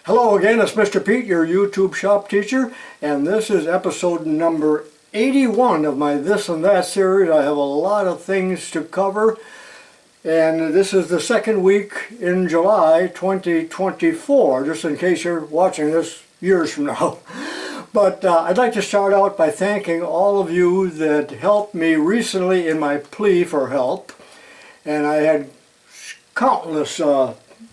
Hello again, it's Mr. Pete, your YouTube shop teacher, and this is episode number 81 of my This and That series. I have a lot of things to cover, and this is the second week in July 2024, just in case you're watching this years from now. But I'd like to start out by thanking all of you that helped me recently in my plea for help, and I had countless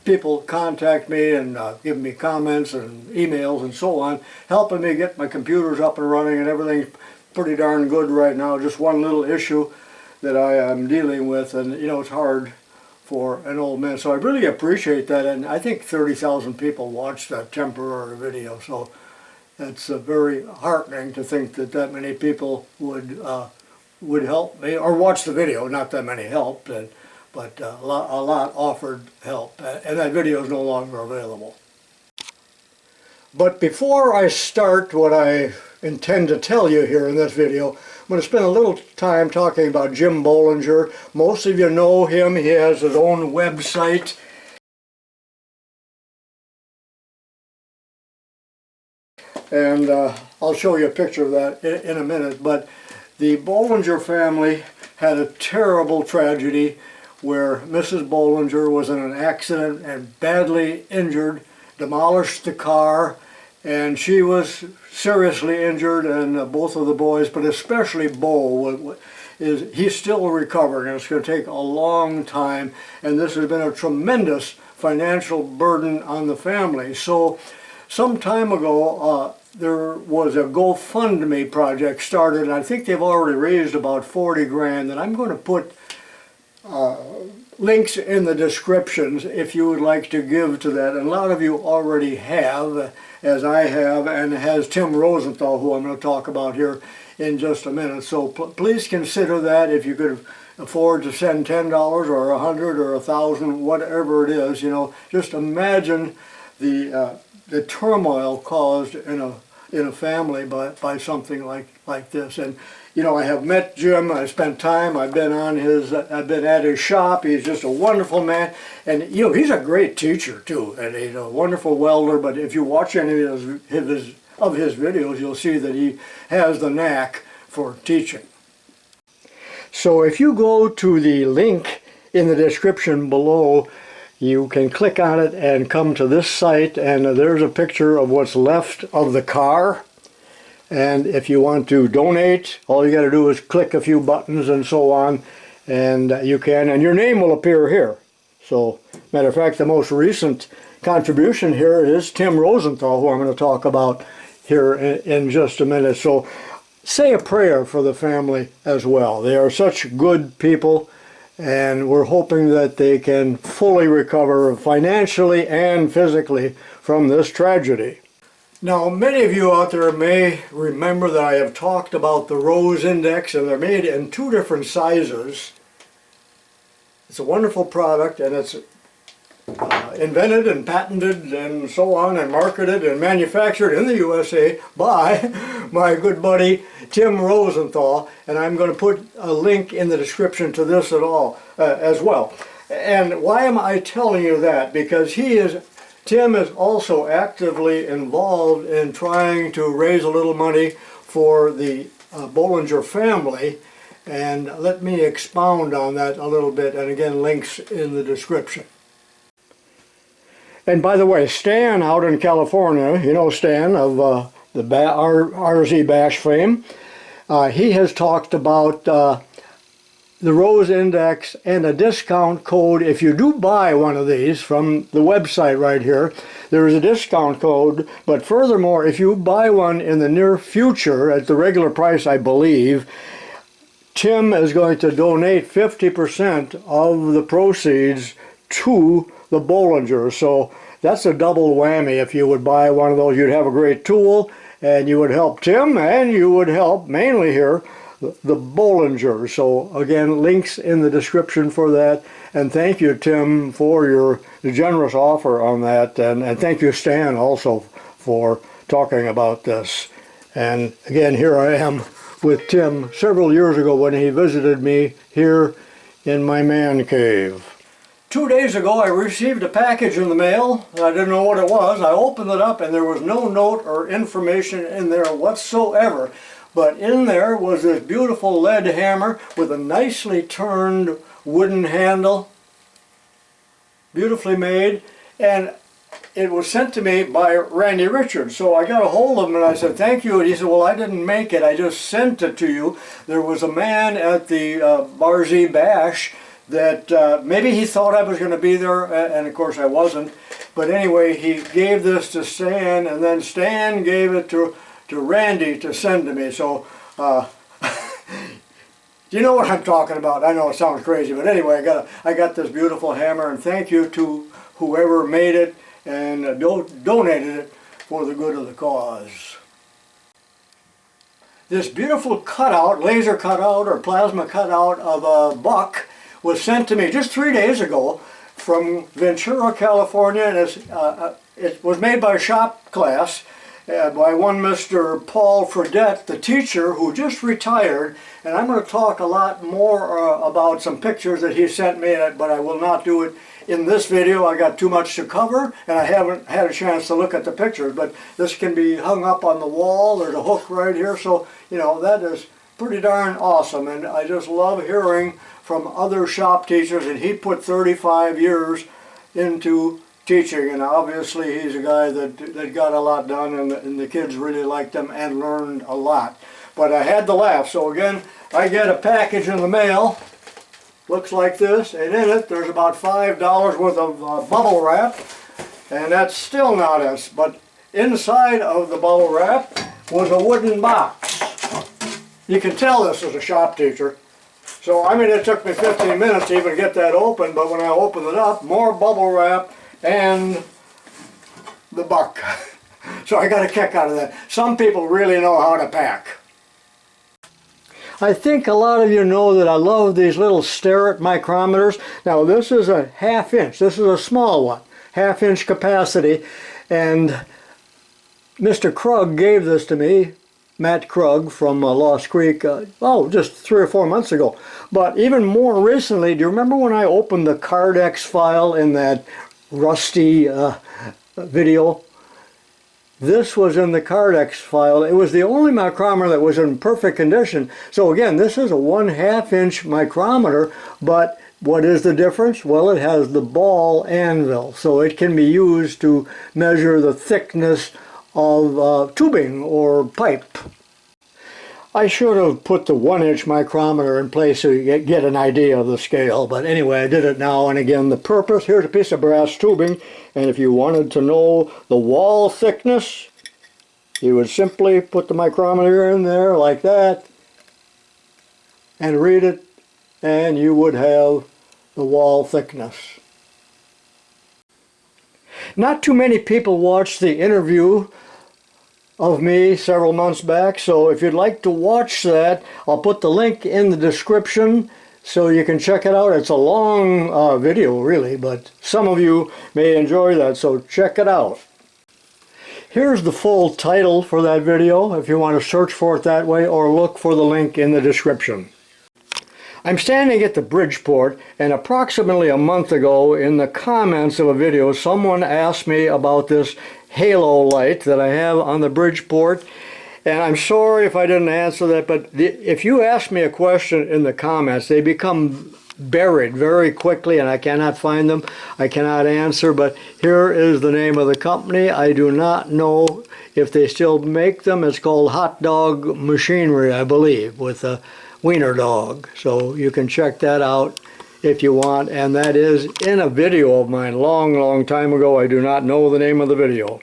people contact me and give me comments and emails and so on, helping me get my computers up and running, and everything's pretty darn good right now. Just one little issue that I am dealing with, and you know, it's hard for an old man, so I really appreciate that. And I think 30,000 people watched that temporary video, so it's very heartening to think that that many people would help me or watch the video. Not that many helped, but a lot offered help, and that video is no longer available. But before I start what I intend to tell you here in this video, I'm going to spend a little time talking about Jim Bollinger. Most of you know him. He has his own website. And I'll show you a picture of that in a minute. But the Bollinger family had a terrible tragedy where Mrs. Bollinger was in an accident and badly injured, demolished the car, and she was seriously injured, and both of the boys, but especially Bo, he's still recovering, and it's going to take a long time, and this has been a tremendous financial burden on the family. So some time ago, there was a GoFundMe project started, and I think they've already raised about 40 grand, and I'm going to put links in the descriptions if you would like to give to that. And a lot of you already have, as I have, and has Timm Rosenthal, who I'm going to talk about here in just a minute. So please consider that. If you could afford to send $10 or $100 or $1,000, whatever it is, you know, just imagine the turmoil caused in a family by something like this. And you know, I have met Jim. I spent time. I've been at his shop. He's just a wonderful man, and you know, he's a great teacher too, and he's a wonderful welder. But if you watch any of his videos, you'll see that he has the knack for teaching. So if you go to the link in the description below, you can click on it and come to this site, and there's a picture of what's left of the car. And if you want to donate, all you got to do is click a few buttons and so on, and you can, and your name will appear here. So, matter of fact, the most recent contribution here is Timm Rosenthal, who I'm going to talk about here in just a minute. So, say a prayer for the family as well. They are such good people, and we're hoping that they can fully recover financially and physically from this tragedy. Now, many of you out there may remember that I have talked about the Rose Index, and they're made in two different sizes. It's a wonderful product, and it's invented and patented and so on, and marketed and manufactured in the USA by my good buddy Timm Rosenthal, and I'm going to put a link in the description to this as well. And why am I telling you that? Because Timm is also actively involved in trying to raise a little money for the Bollinger family, and let me expound on that a little bit, and again, links in the description. And by the way, Stan out in California, you know Stan of the RZ Bash fame, he has talked about the Rose Index and a discount code. If you do buy one of these from the website right here, there is a discount code, but furthermore, if you buy one in the near future at the regular price, I believe, Timm is going to donate 50% of the proceeds to the Bollinger. So that's a double whammy. If you would buy one of those, you'd have a great tool, and you would help Timm, and you would help mainly here the Bollinger. So again, links in the description for that, and thank you, Timm, for your generous offer on that, and thank you, Stan, also for talking about this. And again, here I am with Timm several years ago when he visited me here in my man cave. 2 days ago I received a package in the mail. I didn't know what it was. I opened it up and there was no note or information in there whatsoever. But in there was this beautiful lead hammer with a nicely turned wooden handle. Beautifully made. And it was sent to me by Randy Richards. So I got a hold of him and I said, thank you. And he said, well, I didn't make it. I just sent it to you. There was a man at the Barzy Bash that maybe he thought I was going to be there, and of course I wasn't. But anyway, he gave this to Stan, and then Stan gave it to Randy to send to me. So, you know what I'm talking about. I know it sounds crazy, but anyway, I got this beautiful hammer, and thank you to whoever made it and donated it for the good of the cause. This beautiful cutout, laser cutout or plasma cutout of a buck was sent to me just 3 days ago from Ventura, California, and it was made by a shop class by one Mr. Paul Fredette, the teacher who just retired, and I'm going to talk a lot more about some pictures that he sent me, but I will not do it in this video. I got too much to cover and I haven't had a chance to look at the pictures, but this can be hung up on the wall. There's a hook right here, so you know that is pretty darn awesome, and I just love hearing from other shop teachers, and he put 35 years into teaching, and obviously he's a guy that got a lot done, and the kids really liked him and learned a lot. But I had to laugh. So again, I get a package in the mail, looks like this, and in it there's about $5 worth of bubble wrap, and that's still not us, but inside of the bubble wrap was a wooden box. You can tell this is a shop teacher. So, I mean, it took me 15 minutes to even get that open, but when I opened it up, more bubble wrap and the buck. So I got a kick out of that. Some people really know how to pack. I think a lot of you know that I love these little Starrett micrometers. Now, this is a 1/2 inch. This is a small one, 1/2 inch capacity, and Mr. Krug gave this to me. Matt Krug from Lost Creek, just 3 or 4 months ago. But even more recently, do you remember when I opened the Cardex file in that rusty video? This was in the Cardex file. It was the only micrometer that was in perfect condition. So again, this is a 1/2 inch micrometer, but what is the difference? Well, it has the ball anvil, so it can be used to measure the thickness of tubing or pipe. I should have put the 1-inch micrometer in place so you get an idea of the scale, but anyway, I did it now. And again, the purpose, here's a piece of brass tubing, and if you wanted to know the wall thickness, you would simply put the micrometer in there like that and read it, and you would have the wall thickness. Not too many people watched the interview of me several months back, so if you'd like to watch that, I'll put the link in the description so you can check it out. It's a long video really, but some of you may enjoy that, so check it out. Here's the full title for that video if you want to search for it that way, or look for the link in the description. I'm standing at the Bridgeport, and approximately a month ago in the comments of a video someone asked me about this halo light that I have on the Bridgeport, and I'm sorry if I didn't answer that, but if you ask me a question in the comments, they become buried very quickly and I cannot find them. I cannot answer, but here is the name of the company. I do not know if they still make them. It's called Hot Dog Machinery, I believe, with a wiener dog. So you can check that out if you want, and that is in a video of mine long time ago. I do not know the name of the video.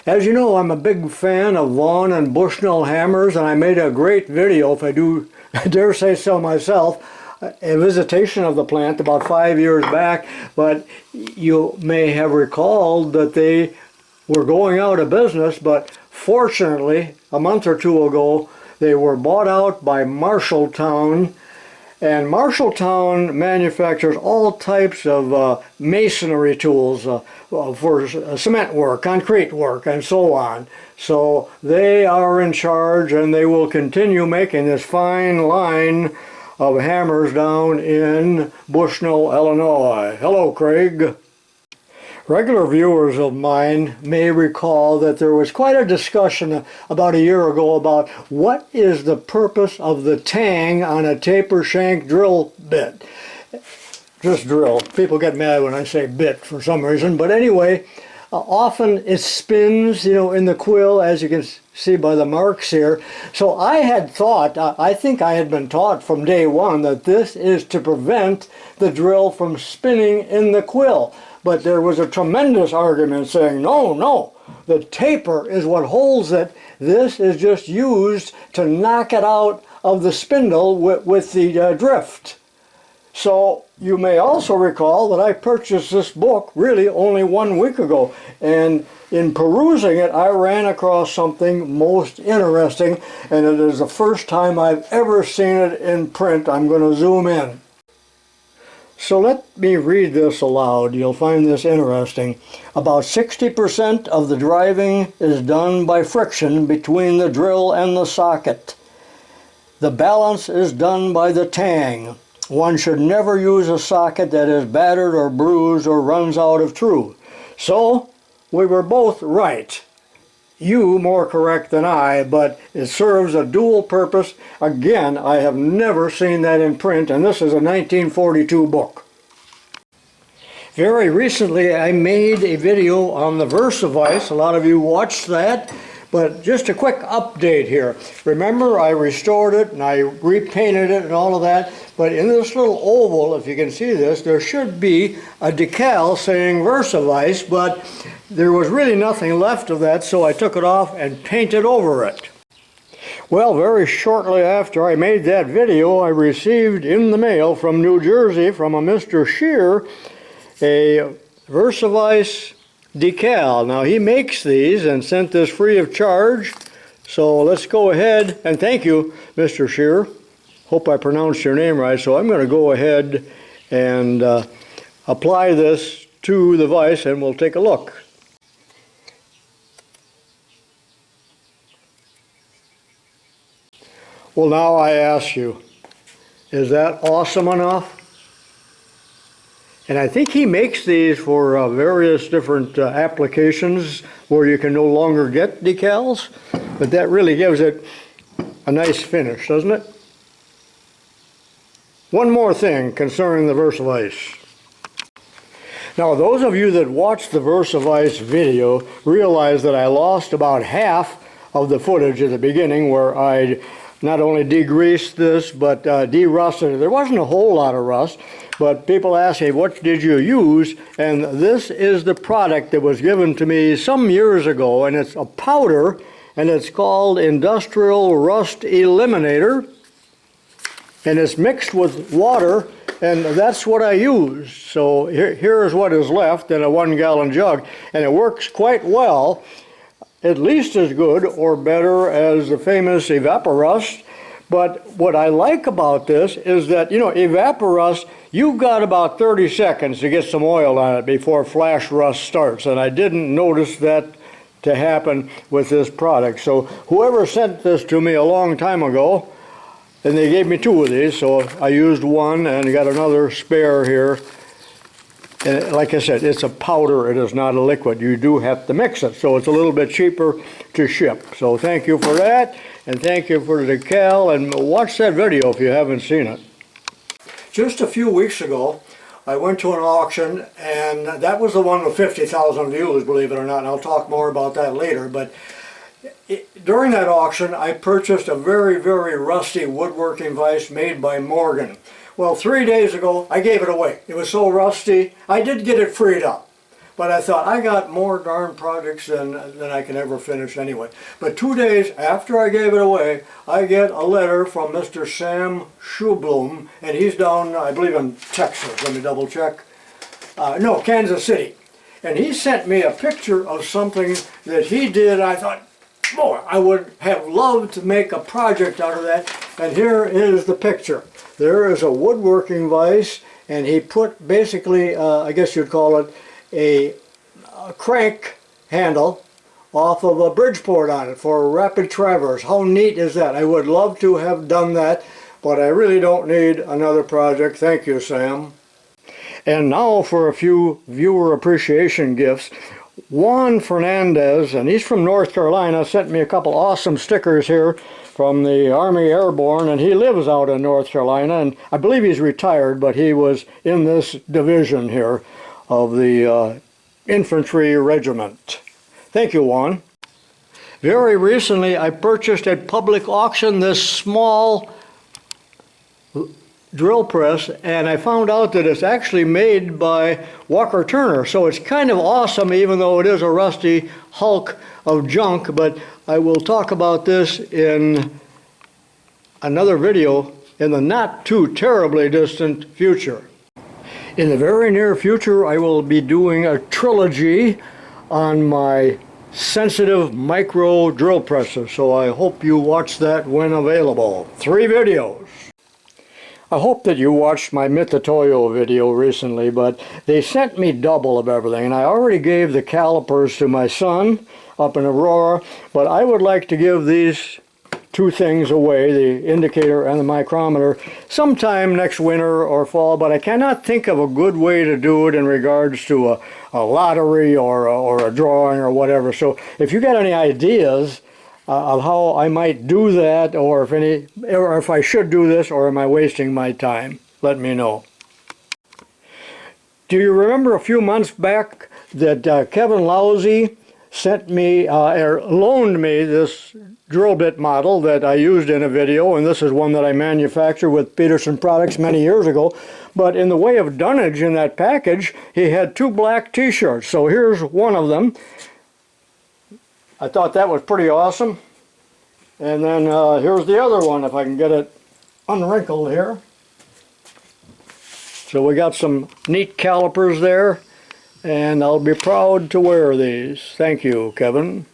As you know, I'm a big fan of Vaughan and Bushnell hammers, and I made a great video, if I do dare say so myself, a visitation of the plant about 5 years back, but you may have recalled that they were going out of business, but fortunately a month or two ago they were bought out by Marshalltown. And Marshalltown manufactures all types of masonry tools for cement work, concrete work, and so on. So they are in charge, and they will continue making this fine line of hammers down in Bushnell, Illinois. Hello, Craig. Regular viewers of mine may recall that there was quite a discussion about a year ago about what is the purpose of the tang on a taper shank drill bit. Just drill. People get mad when I say bit for some reason, but anyway, often it spins, in the quill, as you can see by the marks here. So I had thought, I think I had been taught from day one that this is to prevent the drill from spinning in the quill. But there was a tremendous argument saying, no, the taper is what holds it. This is just used to knock it out of the spindle with the drift. So you may also recall that I purchased this book really only 1 week ago, and in perusing it I ran across something most interesting, and it is the first time I've ever seen it in print. I'm going to zoom in. So let me read this aloud. You'll find this interesting. About 60% of the driving is done by friction between the drill and the socket. The balance is done by the tang. One should never use a socket that is battered or bruised or runs out of true. So, we were both right. You more correct than I, but it serves a dual purpose. Again, I have never seen that in print, and this is a 1942 book. Very recently I made a video on the VersaVice. A lot of you watched that, but just a quick update here. Remember, I restored it and I repainted it and all of that, but in this little oval, if you can see this, there should be a decal saying VersaVice, but there was really nothing left of that, so I took it off and painted over it. Well, very shortly after I made that video, I received in the mail from New Jersey, from a Mr. Shear, a VersaVice decal. Now, he makes these and sent this free of charge, so let's go ahead, and thank you, Mr. Shear. Hope I pronounced your name right, so I'm going to go ahead and apply this to the vise, and we'll take a look. Well, now I ask you, is that awesome enough? And I think he makes these for various different applications where you can no longer get decals, but that really gives it a nice finish, doesn't it? One more thing concerning the VersaVice. Now, those of you that watched the VersaVice video realize that I lost about half of the footage at the beginning, where I not only degreased this, but de-rusted it. There wasn't a whole lot of rust, but people ask me, what did you use? And this is the product that was given to me some years ago, and it's a powder, and it's called Industrial Rust Eliminator, and it's mixed with water, and that's what I used. So here's what is left in a 1-gallon jug, and it works quite well. At least as good or better as the famous Evaporust. But what I like about this is that, Evaporust, you've got about 30 seconds to get some oil on it before flash rust starts, and I didn't notice that to happen with this product. So whoever sent this to me a long time ago, and they gave me 2 of these, so I used one and got another spare here. And like I said, it's a powder, it is not a liquid. You do have to mix it, so it's a little bit cheaper to ship. So thank you for that, and thank you for the decal, and watch that video if you haven't seen it. Just a few weeks ago, I went to an auction, and that was the one with 50,000 views, believe it or not, and I'll talk more about that later. But during that auction, I purchased a very, very rusty woodworking vise made by Morgan. Well, 3 days ago, I gave it away. It was so rusty. I did get it freed up, but I thought I got more darn projects than I can ever finish anyway. But 2 days after I gave it away, I get a letter from Mr. Sam Schublum, and he's down, I believe, in Texas. Let me double check. No, Kansas City. And he sent me a picture of something that he did. I thought, boy, I would have loved to make a project out of that. And here is the picture. There is a woodworking vise, and he put basically, I guess you'd call it, a crank handle off of a Bridgeport on it for a rapid traverse. How neat is that? I would love to have done that, but I really don't need another project. Thank you, Sam. And now for a few viewer appreciation gifts. Juan Fernandez, and he's from North Carolina, sent me a couple awesome stickers here from the Army Airborne, and he lives out in North Carolina, and I believe he's retired, but he was in this division here of the infantry regiment. Thank you, Juan. Very recently I purchased at public auction this small drill press, and I found out that it's actually made by Walker Turner, so it's kind of awesome even though it is a rusty hulk of junk. But I will talk about this in another video in the not too terribly distant future. In the very near future I will be doing a trilogy on my sensitive micro drill presses, so I hope you watch that when available. 3 videos. I hope that you watched my Mitutoyo video recently, but they sent me double of everything, and I already gave the calipers to my son up in Aurora, but I would like to give these 2 things away, the indicator and the micrometer, sometime next winter or fall, but I cannot think of a good way to do it in regards to a lottery or a drawing or whatever. So if you got any ideas of how I might do that, or if I should do this, or am I wasting my time, let me know. Do you remember a few months back that Kevin Lousy sent me or loaned me this drill bit model that I used in a video, and this is one that I manufactured with Peterson Products many years ago. But in the way of dunnage in that package, he had 2 black t-shirts. So here's one of them. I thought that was pretty awesome. And then here's the other one, if I can get it unwrinkled here. So we got some neat calipers there, and I'll be proud to wear these. Thank you, Kevin.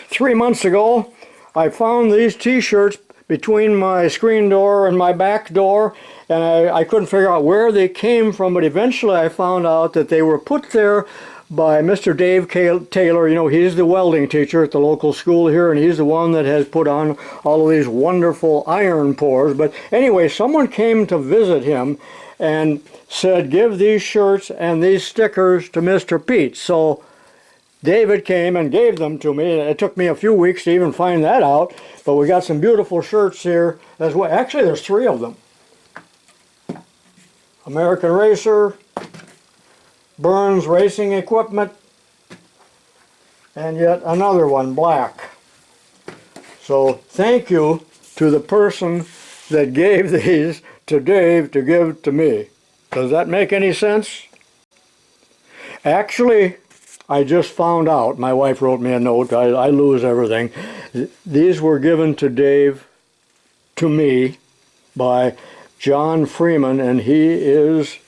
3 months ago, I found these t-shirts between my screen door and my back door, and I couldn't figure out where they came from, but eventually I found out that they were put there by Mr. Dave Taylor. You know, he's the welding teacher at the local school here, and he's the one that has put on all of these wonderful iron pours. But anyway, someone came to visit him and said, give these shirts and these stickers to Mr. Pete. So David came and gave them to me. It took me a few weeks to even find that out, but we got some beautiful shirts here as well. Actually, there's 3 of them. American Racer, Burns Racing Equipment, and yet another one, black. So thank you to the person that gave these to Dave to give to me. Does that make any sense? Actually, I just found out, my wife wrote me a note, I lose everything. These were given to Dave, to me, by John Freeman, and he is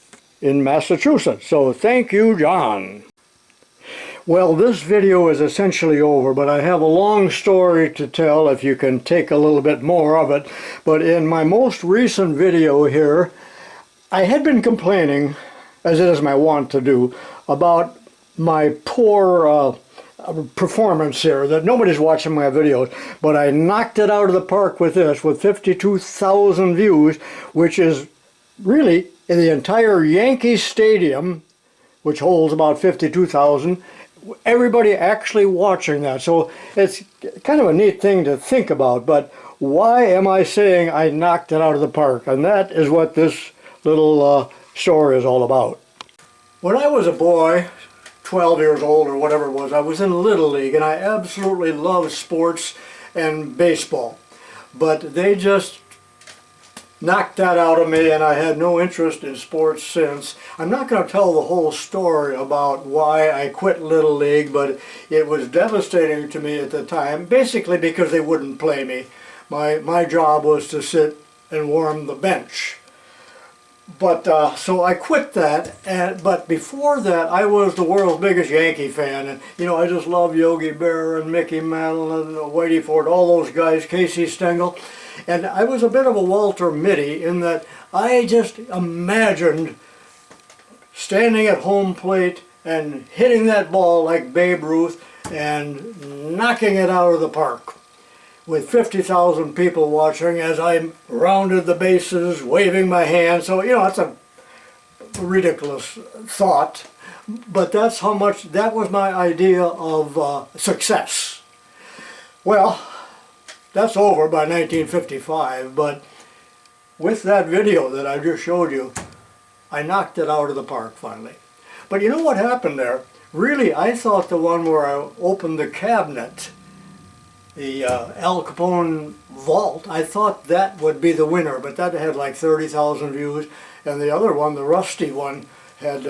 in Massachusetts. So thank you, John. Well, this video is essentially over, but I have a long story to tell if you can take a little bit more of it. But in my most recent video here, I had been complaining, as it is my wont to do, about my poor performance here, that nobody's watching my videos, but I knocked it out of the park with this, with 52,000 views, which is really in the entire Yankee Stadium, which holds about 52,000, everybody actually watching that. So it's kind of a neat thing to think about, but why am I saying I knocked it out of the park? And that is what this little story is all about. When I was a boy, 12 years old or whatever it was, I was in Little League, and I absolutely loved sports and baseball. But they just knocked that out of me, and I had no interest in sports since. I'm not going to tell the whole story about why I quit Little League, but it was devastating to me at the time, basically because they wouldn't play me. My job was to sit and warm the bench. But so I quit that, but before that I was the world's biggest Yankee fan, and you know, I just love Yogi Berra and Mickey Mantle and Whitey Ford, all those guys, Casey Stengel. And I was a bit of a Walter Mitty in that I just imagined standing at home plate and hitting that ball like Babe Ruth and knocking it out of the park. with 50,000 people watching as I rounded the bases, waving my hand. So, you know, it's a ridiculous thought, but that's how much, that was my idea of success. Well, that's over by 1955, but with that video that I just showed you, I knocked it out of the park finally. But you know what happened there? Really, I thought the one where I opened the cabinet, the Al Capone vault, I thought that would be the winner, but that had like 30,000 views, and the other one, the Rusty one, had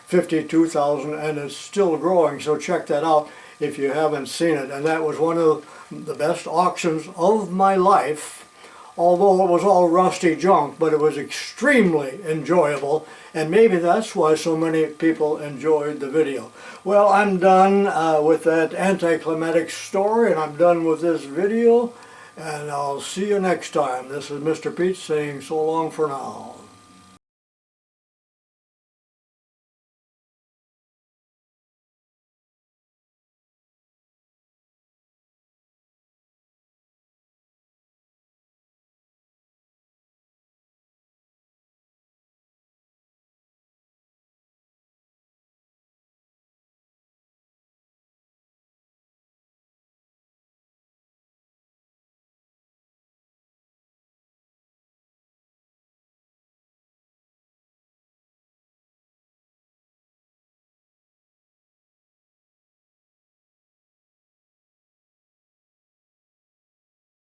52,000, and it's still growing, so check that out if you haven't seen it. And that was one of the best auctions of my life, although it was all rusty junk, but it was extremely enjoyable, and maybe that's why so many people enjoyed the video. Well, I'm done with that anticlimactic story, and I'm done with this video, and I'll see you next time. This is Mr. Pete saying so long for now.